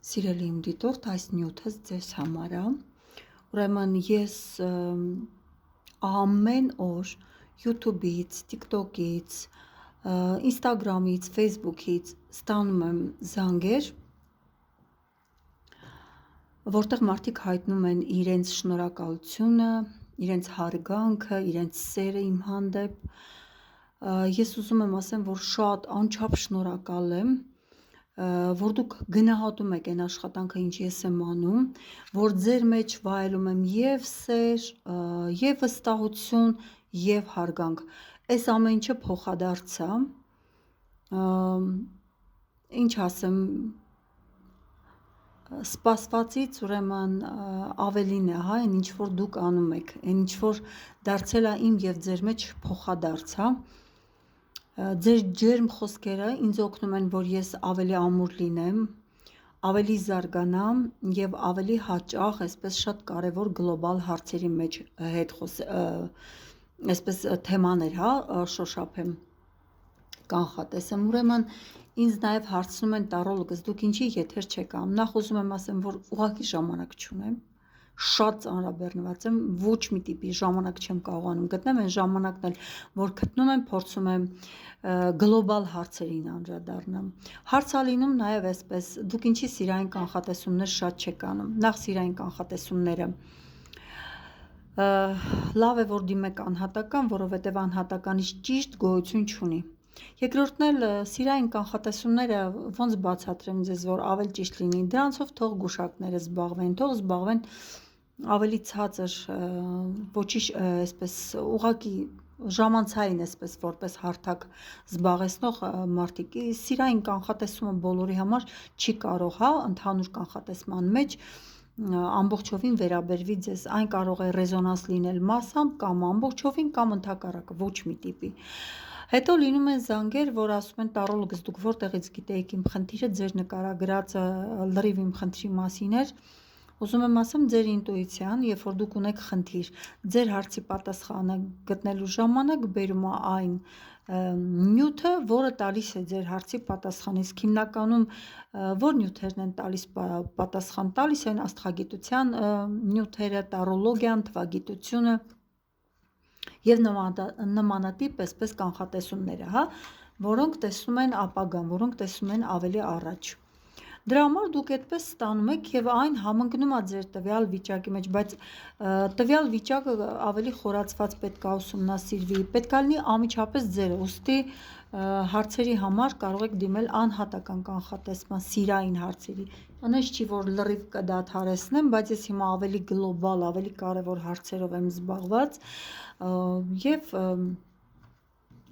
Սիրելի իմ դիտորդ, այս նյութը ձեզ համար է։ Ուրեմն ես ամեն օր YouTube-ից, TikTok-ից, Instagram-ից, Facebook-ից ստանում եմ զանգեր, որտեղ մարդիկ հայտնում են իրենց շնորհակալությունը, իրենց հարգանքը, իրենց սերը իմ հանդեպ։ Ես ուզում եմ ասեմ, որ շատ անչափ շնորհակալ եմ, որ դուք գնահատում եք այն աշխատանքը, ինչ ես եմ անում, որ ձեր մեջ վայելում եմ եւ սեր, եւ վստահություն, եւ հարգանք։ Այս ամեն ինչը փոխադարձ է, ինչ ասեմ, սպասվածից ուրեմն ավելին է, հա, այն ինչ որ դուք անում եք, այն ինչ որ դարձել է իմ եւ ձեր մեջ փոխադարձ, հա։ Ձեր ջերմ խոսքերը ինձ օգնում են, որ ես ավելի ամուր լինեմ, ավելի զարգանամ եւ ավելի հաճախ, այսպես շատ կարեւոր գլոբալ հարցերի մեջ այսպես թեմաներ, հա, շոշափեմ, կանխատեսեմ։ Ուրեմն ինձ նաեւ հարցնում են տառոլոգս, դուք ինչի եթեր չեք անում։ Նախ ուզում եմ ասեմ, որ ուղղակի ժամանակ չունեմ, շատ ծանրաբեռնված եմ, ոչ մի տիպի ժամանակ չեմ կարողանում գտնել, այն ժամանակն էլ, որ գտնում եմ, փորձում եմ գլոբալ հարցերին անդրադառնամ։ Հարց է լինում նաև այսպես, դուք ինչի սիրային կանխատեսումներ շատ չեք անում։ Նախ սիրային կանխատեսումները լավ է, որ դիմեք անհատական, որովհետև անհատականից ճիշտ գոյություն չունի։ Երկրորդն էլ սիրային կանխատեսումները ոնց բացատրեմ ձեզ, որ ավելի ճիշտ լինի, դրանցով թող գուշակները զբաղվեն, թող զբաղվեն ավելի ցածր, ոչի այսպես ուղակի ժամանցային այսպես որպես հարթակ զբաղեցնող մարդիկ։ Սիրային կանխատեսումը բոլորի համար չի կարող, հա, ընդհանուր կանխատեսման մեջ ամբողջովին վերաբերվի ձեզ, այն կարող է ռեզոնանս լինել մասամբ կամ ամբողջովին կամ ընդհակառակը ոչ մի տիպի։ Հետո լինում են զանգեր, որ ասում են տառոլոգս, դուք որտեղից գիտեիք իմ խնդիրը, ձեր նկարագրածը լրիվ իմ խնդրի մասին էր։ Ուզում եմ ասեմ, ձեր ինտուիցիան, երբ որ դուք ունեք խնդիր, ձեր հարցի պատասխանը գտնելու ժամանակ բերում է այն նյութը, որը տալիս է ձեր հարցի պատասխան, իսկ հիմնականում որ նյութերն են տալիս պատասխան, տալիս են աստղագիտության նյութերը, տառոլոգիան, թվագիտությունը եւ նմանատիպ այսպես կանխատեսումները, հա, որոնք տեսնում են ապագան, որոնք տեսնում են ավելի առաջ։ Դրա համար դուք այդպես ստանում եք եւ այն համընկնում է ձեր տվյալ վիճակի մեջ, բայց տվյալ վիճակը ավելի խորացված պետք է ուսումնասիրվի, պետք է լինի անմիջապես ձերը, ուստի հարցերի համար կարող եք դիմել անհատական կանխատեսման, սիրային հարցերի։ Անես չի, որ լրիվ կդադարեցնեմ, բայց ես հիմա ավելի գլոբալ, ավելի կարևոր հարցերով եմ զբաղված եւ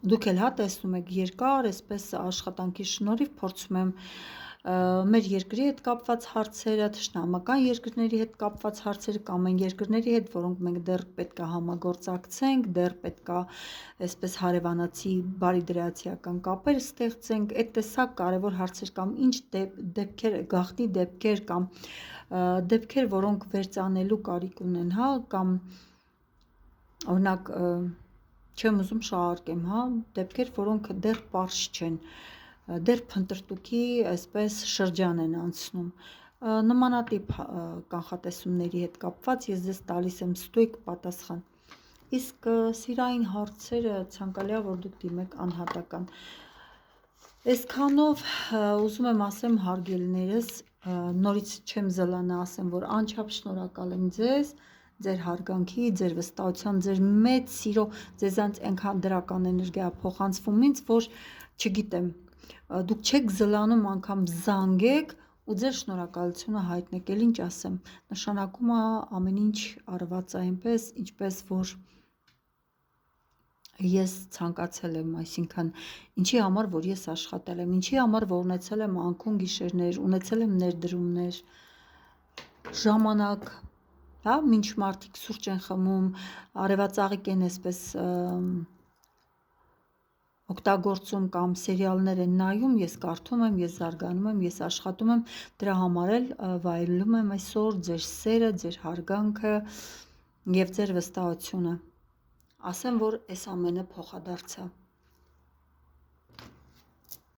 դուք էլ հա տեսնում եք երկար այսպես աշխատանքի շնորհիվ փորձում եմ մեր երկրի հետ կապված հարցերը, թշնամական երկրների հետ կապված հարցերը կամ այն երկրների հետ, որոնք մենք դեռ պետք է համագործակցենք, դեռ պետք է այսպես հարևանացի բարիդրացիական կապեր ստեղծենք, այդ տեսակ կարևոր հարցեր կամ ինչ դեպքեր, գաղտնի դեպքեր կամ դեպքեր, որոնք վերծանելու կարիք ունեն, հա, կամ օրինակ չեմ ուզում շահարկեմ, հա, դեպքեր, որոնք դեռ պարզ չեն, դեռ փնտրտուքի այսպես շրջան են անցնում։ Նմանատիպ կանխատեսումների հետ կապված ես ձեզ տալիս եմ ստույգ պատասխան։ Իսկ սիրային հարցերը ցանկալի է, որ դուք դիմեք անհատական։ Այսքանով ուզում եմ ասեմ, հարգելիներս, նորից չեմ զլանա ասեմ, որ անչափ շնորհակալ եմ ձեզ, ձեր հարգանքի, ձեր վստահության, ձեր մեծ սիրո, ձեզանց այնքան դրական էներգիա փոխանցվում ինձ, որ չգիտեմ, դուք չեք զլանում անգամ զանգեք ու ձեր շնորհակալությունը հայտնեք, էլ ինչ ասեմ, նշանակում է ամեն ինչ արված է այնպես, ինչպես որ ես ցանկացել եմ, այսինքն ինչի համար որ ես աշխատել եմ, ինչի համար որ ունեցել եմ անքուն գիշերներ, ունեցել եմ ներդրումներ, ժամանակ, հա, մինչ մարդիկ սուրճ են խմում, արևածաղիկ են այսպես օգտագործում կամ սերիալներ են նայում, ես կարդում եմ, ես զարգանում եմ, ես աշխատում եմ, դրա համար էլ վայելում եմ այսօր ձեր սերը, ձեր հարգանքը եւ ձեր վստահությունը։ Ասեմ, որ այս ամենը փոխադարձ է։